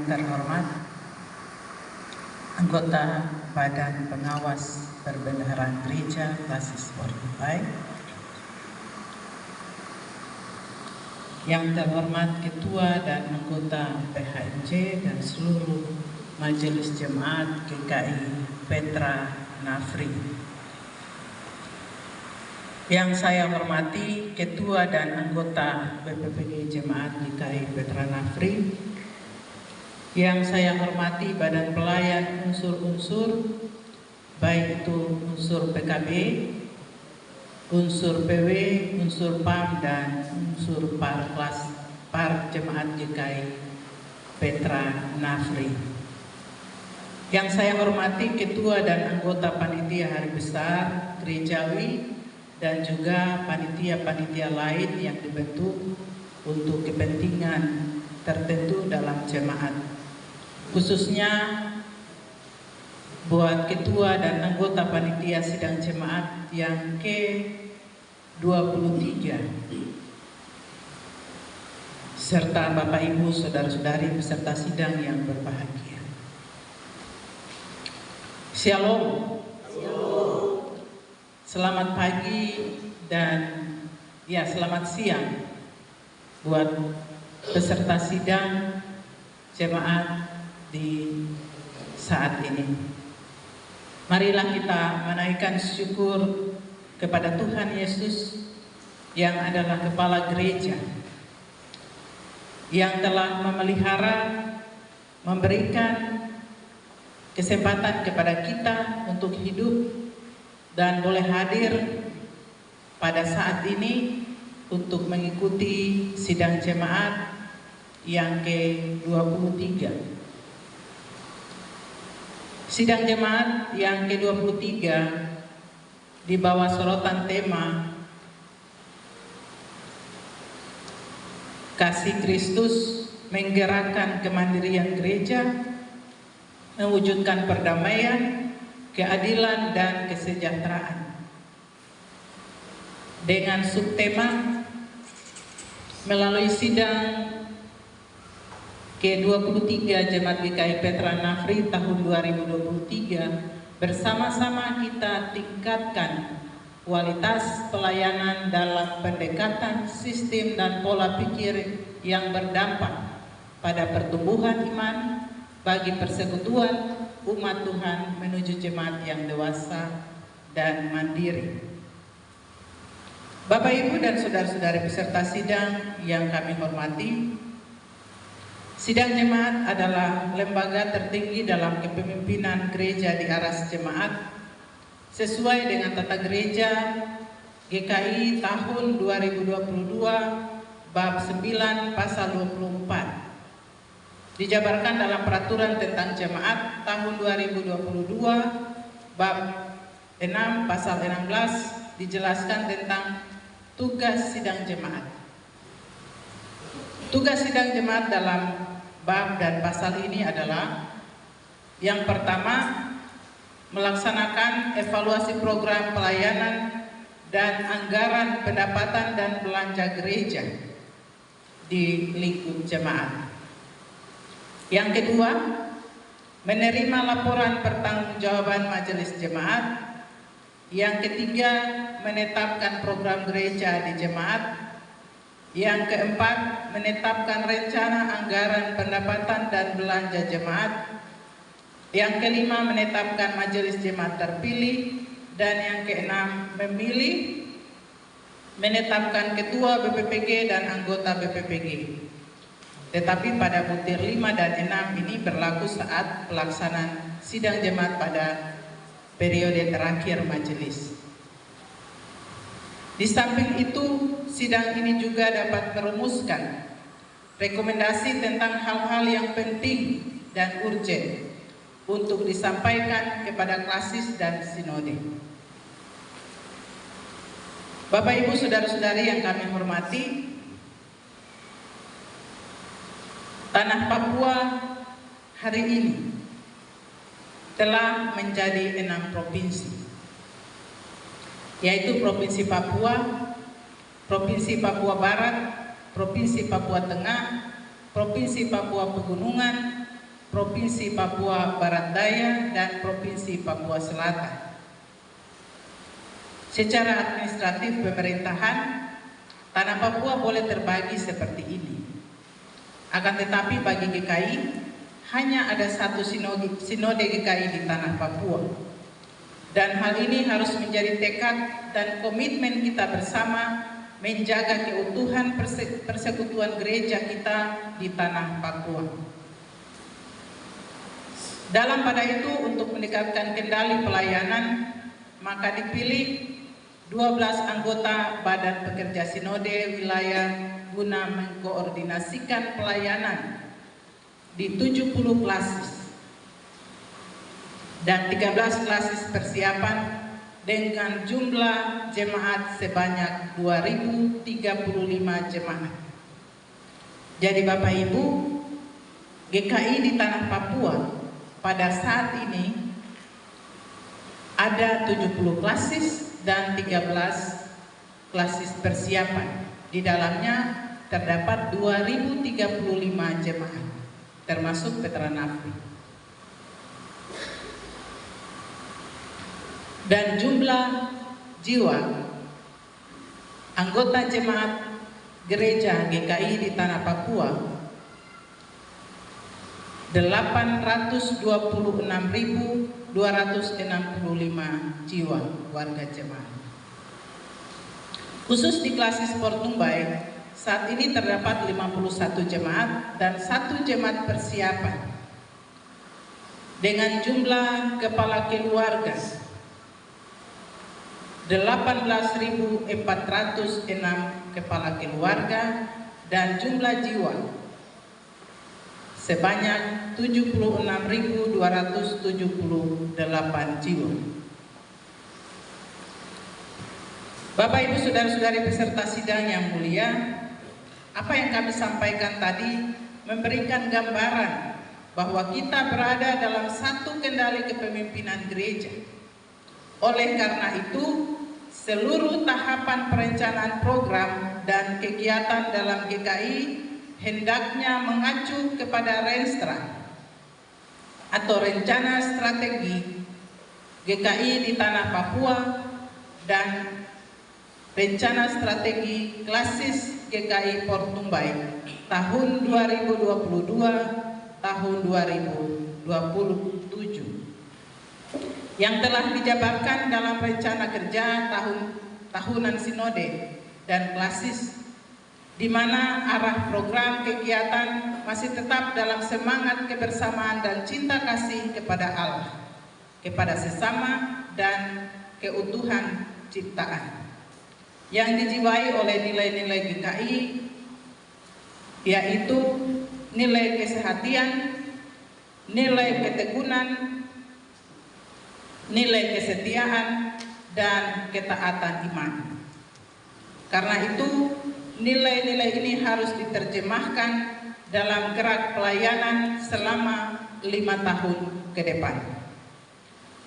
terhormat anggota Badan Pengawas Perbendaharaan Gereja Klasis Spotify, yang terhormat Ketua dan anggota PHMJ dan seluruh Majelis Jemaat GKI Petra Nafri. Yang saya hormati Ketua dan anggota BPPG Jemaat GKI Petra Nafri. Yang saya hormati Badan Pelayan unsur-unsur, baik itu unsur PKB, unsur PW, unsur PAM, dan unsur par Jemaat GKI Petra Nafri. Yang saya hormati Ketua dan anggota Panitia Hari Besar Gerejawi dan juga panitia-panitia lain yang dibentuk untuk kepentingan tertentu dalam jemaat. Khususnya buat Ketua dan anggota Panitia Sidang Jemaat yang ke-23, serta Bapak Ibu Saudara-saudari peserta sidang yang berbahagia. Shalom. Selamat pagi dan selamat siang buat peserta sidang jemaat di saat ini. Marilah kita menaikkan syukur kepada Tuhan Yesus yang adalah Kepala Gereja, yang telah memelihara, memberikan kesempatan kepada kita untuk hidup dan boleh hadir pada saat ini untuk mengikuti sidang jemaat yang ke-23. Sidang jemaat yang ke-23 di bawah sorotan tema Kasih Kristus menggerakkan kemandirian gereja, mewujudkan perdamaian, keadilan, dan kesejahteraan. Dengan subtema melalui sidang ke-23 Jemaat GKI Petra Nafri tahun 2023, bersama-sama kita tingkatkan kualitas pelayanan dalam pendekatan sistem dan pola pikir yang berdampak pada pertumbuhan iman bagi persekutuan umat Tuhan menuju jemaat yang dewasa dan mandiri. Bapak, Ibu, dan saudara-saudari peserta sidang yang kami hormati, sidang jemaat adalah lembaga tertinggi dalam kepemimpinan gereja di aras jemaat sesuai dengan tata gereja GKI tahun 2022 bab 9 pasal 24. Dijabarkan dalam peraturan tentang jemaat tahun 2022 bab 6 pasal 16 dijelaskan tentang tugas sidang jemaat. Tugas sidang jemaat dalam bab dan pasal ini adalah yang pertama, melaksanakan evaluasi program pelayanan dan anggaran pendapatan dan belanja gereja di lingkup jemaat. Yang kedua, menerima laporan pertanggungjawaban majelis jemaat. Yang ketiga, menetapkan program gereja di jemaat. Yang keempat, menetapkan rencana anggaran pendapatan dan belanja jemaat. Yang kelima, menetapkan majelis jemaat terpilih. Dan yang keenam, memilih, menetapkan ketua BPPG dan anggota BPPG. Tetapi pada butir 5 dan 6 ini berlaku saat pelaksanaan sidang jemaat pada periode terakhir majelis. Di samping itu, sidang ini juga dapat merumuskan rekomendasi tentang hal-hal yang penting dan urgen untuk disampaikan kepada klasis dan sinode. Bapak, Ibu, saudara-saudari yang kami hormati, Tanah Papua hari ini telah menjadi 6 provinsi, yaitu Provinsi Papua, Provinsi Papua Barat, Provinsi Papua Tengah, Provinsi Papua Pegunungan, Provinsi Papua Barat Daya, dan Provinsi Papua Selatan. Secara administratif pemerintahan, tanah Papua boleh terbagi seperti ini. Akan tetapi bagi GKI, hanya ada satu sinode GKI di tanah Papua. Dan hal ini harus menjadi tekad dan komitmen kita bersama menjaga keutuhan persekutuan gereja kita di tanah Papua. Dalam pada itu, untuk meningkatkan kendali pelayanan, maka dipilih 12 anggota Badan Pekerja Sinode Wilayah guna mengkoordinasikan pelayanan di 70 klasis dan 13 klasis persiapan dengan jumlah jemaat sebanyak 2035 jemaat. Jadi Bapak Ibu, GKI di tanah Papua pada saat ini ada 70 klasis dan 13 klasis persiapan. Di dalamnya terdapat 2035 jemaat, termasuk veteran AFRI. Dan jumlah jiwa anggota jemaat gereja GKI di tanah Papua 826.265 jiwa warga jemaat. Khusus di klasis Portumbai, saat ini terdapat 51 jemaat dan 1 jemaat persiapan dengan jumlah kepala keluarga 18.406 kepala keluarga dan jumlah jiwa sebanyak 76.278 jiwa. Bapak Ibu saudara-saudari peserta sidang yang mulia, apa yang kami sampaikan tadi memberikan gambaran bahwa kita berada dalam satu kendali kepemimpinan gereja. Oleh karena itu, seluruh tahapan perencanaan program dan kegiatan dalam GKI hendaknya mengacu kepada Renstra atau Rencana Strategi GKI di Tanah Papua dan Rencana Strategi Klasis GKI Portumbai tahun 2022 tahun 2027 yang telah dijabarkan dalam rencana kerja tahunan sinode dan klasis, di mana arah program kegiatan masih tetap dalam semangat kebersamaan dan cinta kasih kepada Allah, kepada sesama, dan keutuhan ciptaan yang dijiwai oleh nilai-nilai GKI, yaitu nilai kesehatian, nilai ketekunan, nilai kesetiaan, dan ketaatan iman. Karena itu, nilai-nilai ini harus diterjemahkan dalam gerak pelayanan selama 5 tahun ke depan.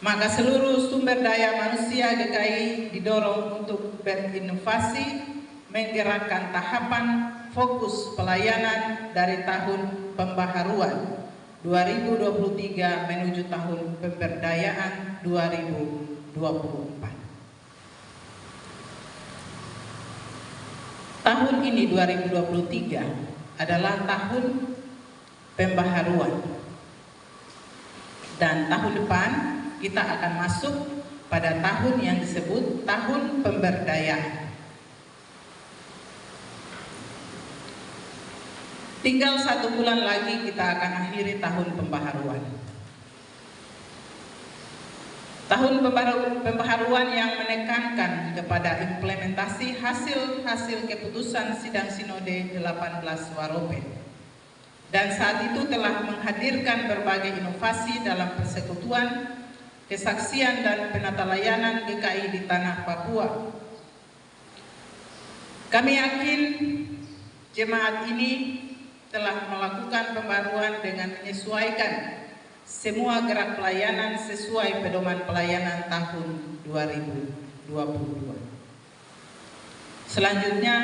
Maka seluruh sumber daya manusia GKI didorong untuk berinovasi, menggerakkan tahapan fokus pelayanan dari tahun pembaharuan 2023 menuju tahun pemberdayaan 2024. Tahun ini 2023 adalah tahun pembaharuan, dan tahun depan kita akan masuk pada tahun yang disebut tahun pemberdayaan. Tinggal 1 bulan lagi kita akan akhiri tahun pembaharuan. Tahun pembaharuan yang menekankan kepada implementasi hasil-hasil keputusan sidang sinode 18 Waropen, dan saat itu telah menghadirkan berbagai inovasi dalam persekutuan, kesaksian, dan penata layanan GKI di tanah Papua. Kami yakin jemaat ini telah melakukan pembaruan dengan menyesuaikan semua gerak pelayanan sesuai pedoman pelayanan tahun 2022. Selanjutnya,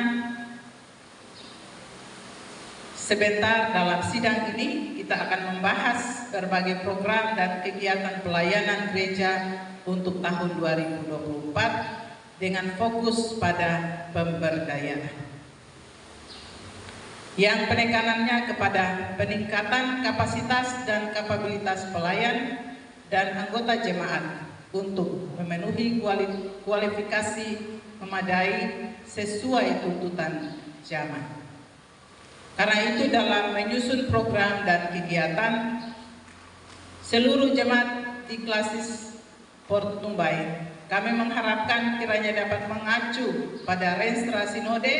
sebentar dalam sidang ini kita kita akan membahas berbagai program dan kegiatan pelayanan gereja untuk tahun 2024 dengan fokus pada pemberdayaan yang penekanannya kepada peningkatan kapasitas dan kapabilitas pelayan dan anggota jemaat untuk memenuhi kualifikasi memadai sesuai tuntutan zaman. Karena itu dalam menyusun program dan kegiatan, seluruh jemaat di Klasis Port Numbai, kami mengharapkan kiranya dapat mengacu pada Renstra Sinode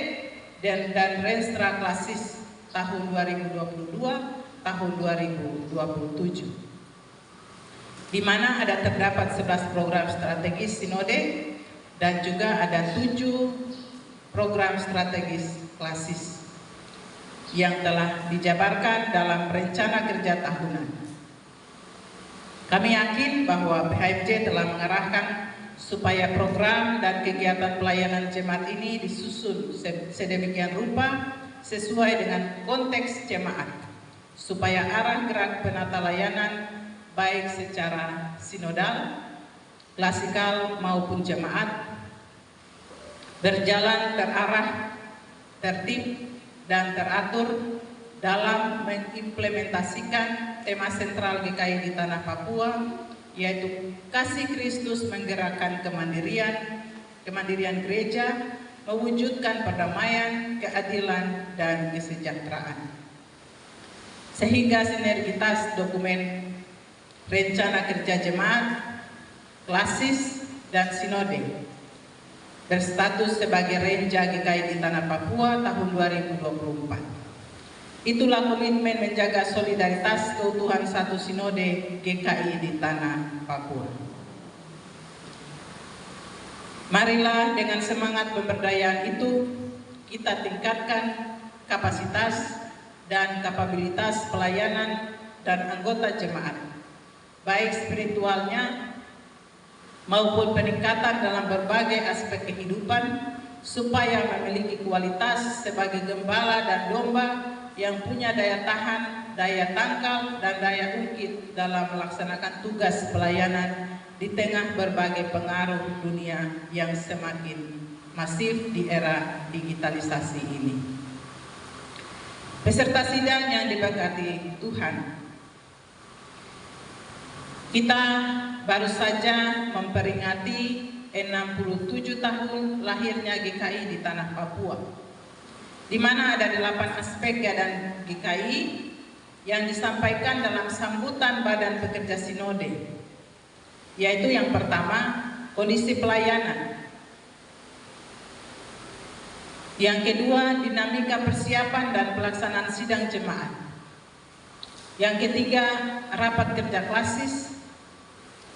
dan Renstra Klasis tahun 2022, tahun 2027. Di mana terdapat 11 program strategis Sinode dan juga ada 7 program strategis Klasis yang telah dijabarkan dalam rencana kerja tahunan. Kami yakin bahwa PHMJ telah mengarahkan supaya program dan kegiatan pelayanan jemaat ini disusun sedemikian rupa sesuai dengan konteks jemaat, supaya arah gerak penata layanan baik secara sinodal, klasikal maupun jemaat berjalan terarah, tertib, dan teratur dalam mengimplementasikan tema sentral GKI di Tanah Papua, yaitu kasih Kristus menggerakkan kemandirian gereja, mewujudkan perdamaian, keadilan, dan kesejahteraan. Sehingga sinergitas dokumen rencana kerja jemaat, klasis, dan sinode berstatus sebagai Renja GKI di Tanah Papua tahun 2024. Itulah komitmen menjaga solidaritas keutuhan satu sinode GKI di Tanah Papua. Marilah dengan semangat pemberdayaan itu kita tingkatkan kapasitas dan kapabilitas pelayanan dan anggota jemaat, baik spiritualnya maupun peningkatan dalam berbagai aspek kehidupan, supaya memiliki kualitas sebagai gembala dan domba yang punya daya tahan, daya tangkal, dan daya ungkit dalam melaksanakan tugas pelayanan di tengah berbagai pengaruh dunia yang semakin masif di era digitalisasi ini. Peserta sidang yang diberkati Tuhan, kita baru saja memperingati 67 tahun lahirnya GKI di Tanah Papua, di mana ada 8 aspek dan GKI yang disampaikan dalam sambutan Badan Pekerja Sinode, yaitu yang pertama, kondisi pelayanan. Yang kedua, dinamika persiapan dan pelaksanaan sidang jemaat. Yang ketiga, rapat kerja klasis.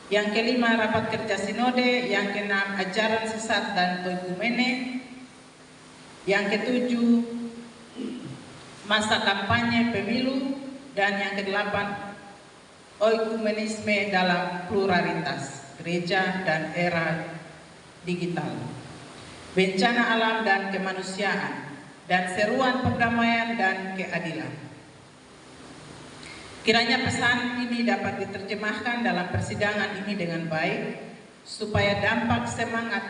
Yang kelima, rapat kerja sinode. Yang keenam, ajaran sesat dan oikumene. Yang ketujuh, masa kampanye pemilu. Dan yang kedelapan, oikumenisme dalam pluralitas gereja dan era digital, bencana alam dan kemanusiaan, dan seruan perdamaian dan keadilan. Kiranya pesan ini dapat diterjemahkan dalam persidangan ini dengan baik, supaya dampak semangat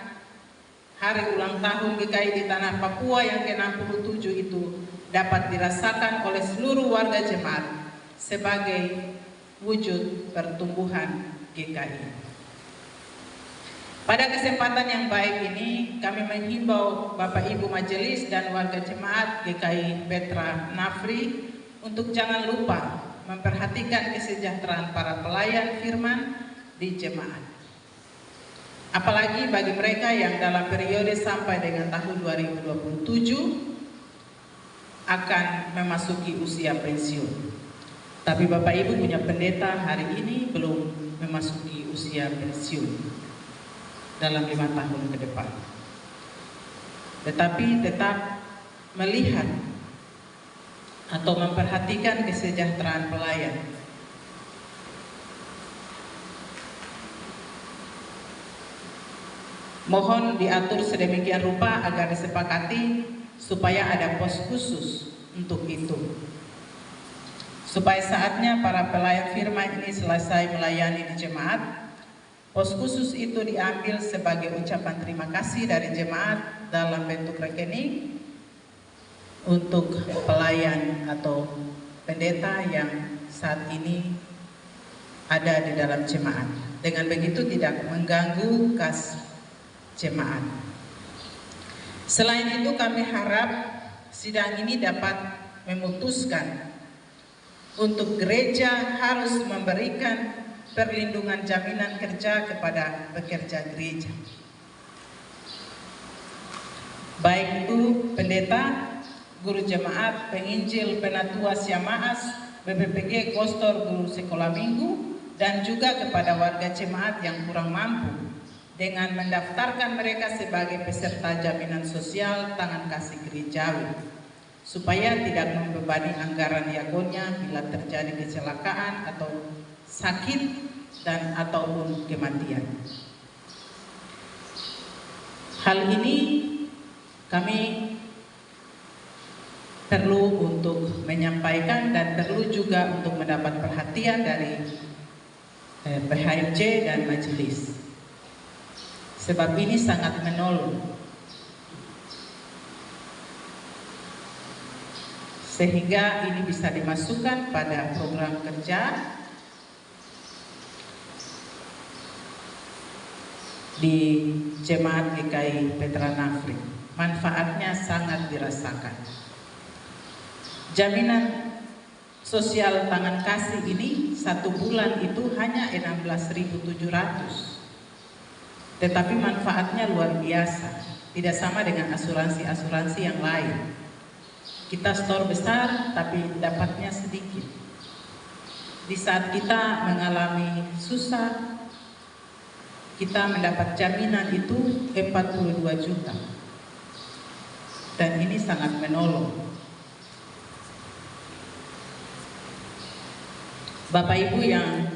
hari ulang tahun GKI di Tanah Papua yang ke-67 itu dapat dirasakan oleh seluruh warga jemaat sebagai wujud pertumbuhan GKI. Pada kesempatan yang baik ini, kami menghimbau Bapak Ibu Majelis dan warga jemaat GKI Petra Nafri untuk jangan lupa memperhatikan kesejahteraan para pelayan firman di jemaat. Apalagi bagi mereka yang dalam periode sampai dengan tahun 2027 akan memasuki usia pensiun. Tapi Bapak Ibu punya pendeta hari ini belum memasuki usia pensiun dalam 5 tahun ke depan. Tetapi tetap melihat atau memperhatikan kesejahteraan pelayan. Mohon diatur sedemikian rupa agar disepakati supaya ada pos khusus untuk itu. Supaya saatnya para pelayan firman ini selesai melayani di jemaat, pos khusus itu diambil sebagai ucapan terima kasih dari jemaat dalam bentuk rekening untuk pelayan atau pendeta yang saat ini ada di dalam jemaat. Dengan begitu tidak mengganggu kas jemaat. Selain itu kami harap sidang ini dapat memutuskan untuk gereja harus memberikan perlindungan jaminan kerja kepada pekerja gereja. Baik itu pendeta, guru jemaat, penginjil, penatua Syamaas, BPPG, kostor, guru sekolah minggu, dan juga kepada warga jemaat yang kurang mampu dengan mendaftarkan mereka sebagai peserta jaminan sosial tangan kasih gerejawi, supaya tidak membebani anggaran diakonnya bila terjadi kecelakaan atau sakit dan ataupun kematian. Hal ini kami perlu untuk menyampaikan dan perlu juga untuk mendapat perhatian dari PHMJ dan majelis. Sebab ini sangat menolong. Sehingga ini bisa dimasukkan pada program kerja di Jemaat GKI Petra Nafri. Manfaatnya sangat dirasakan. Jaminan sosial tangan kasih ini 1 bulan itu hanya 16.700. Tetapi manfaatnya luar biasa. Tidak sama dengan asuransi-asuransi yang lain. Kita store besar tapi dapatnya sedikit. Di saat kita mengalami susah, kita mendapat jaminan itu 42 juta. Dan ini sangat menolong. Bapak Ibu yang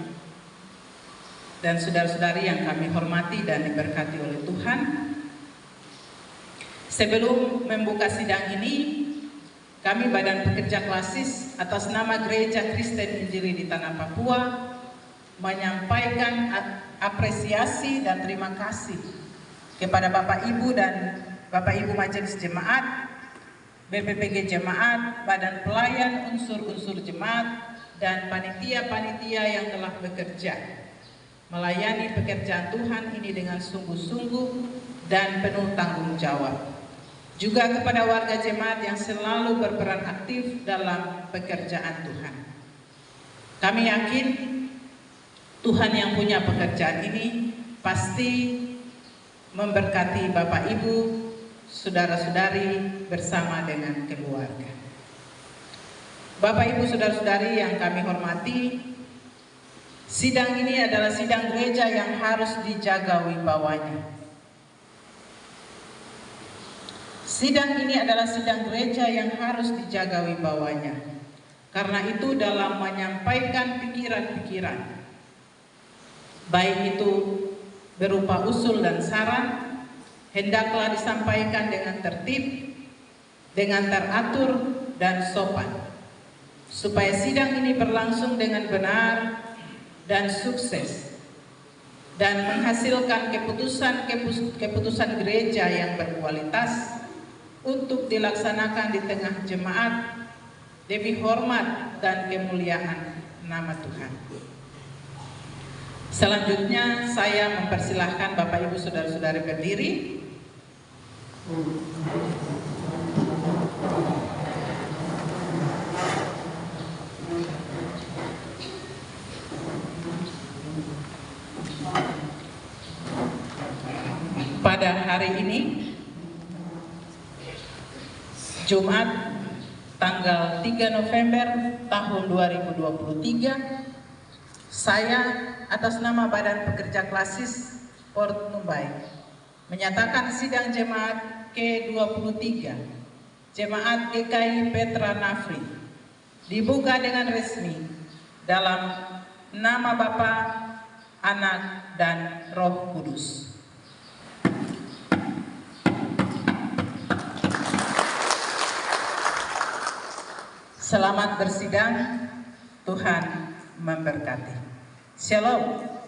dan saudara-saudari yang kami hormati dan diberkati oleh Tuhan, sebelum membuka sidang ini, kami Badan Pekerja Klasis atas nama Gereja Kristen Injili di Tanah Papua menyampaikan apresiasi dan terima kasih kepada Bapak Ibu dan Bapak Ibu Majelis Jemaat, BPPG Jemaat, Badan Pelayan, unsur-unsur jemaat, dan panitia-panitia yang telah bekerja melayani pekerjaan Tuhan ini dengan sungguh-sungguh dan penuh tanggung jawab. Juga kepada warga jemaat yang selalu berperan aktif dalam pekerjaan Tuhan. Kami yakin Tuhan yang punya pekerjaan ini pasti memberkati Bapak Ibu, saudara-saudari bersama dengan keluarga. Bapak Ibu saudara-saudari yang kami hormati, sidang ini adalah sidang gereja yang harus dijaga wibawanya. Sidang ini adalah sidang gereja yang harus dijaga wibawanya. Karena itu dalam menyampaikan pikiran-pikiran, baik itu berupa usul dan saran, hendaklah disampaikan dengan tertib, dengan teratur dan sopan, supaya sidang ini berlangsung dengan benar dan sukses, dan menghasilkan keputusan gereja yang berkualitas untuk dilaksanakan di tengah jemaat demi hormat dan kemuliaan nama Tuhan. Selanjutnya saya mempersilahkan Bapak Ibu saudara-saudari berdiri. Pada hari ini Jumat tanggal 3 November tahun 2023, saya atas nama Badan Pekerja Klasis Port Nubai menyatakan sidang jemaat ke-23 Jemaat GKI Petra Nafri dibuka dengan resmi dalam nama Bapa, Anak, dan Roh Kudus. Selamat bersidang Tuhan memberkati. Shalom.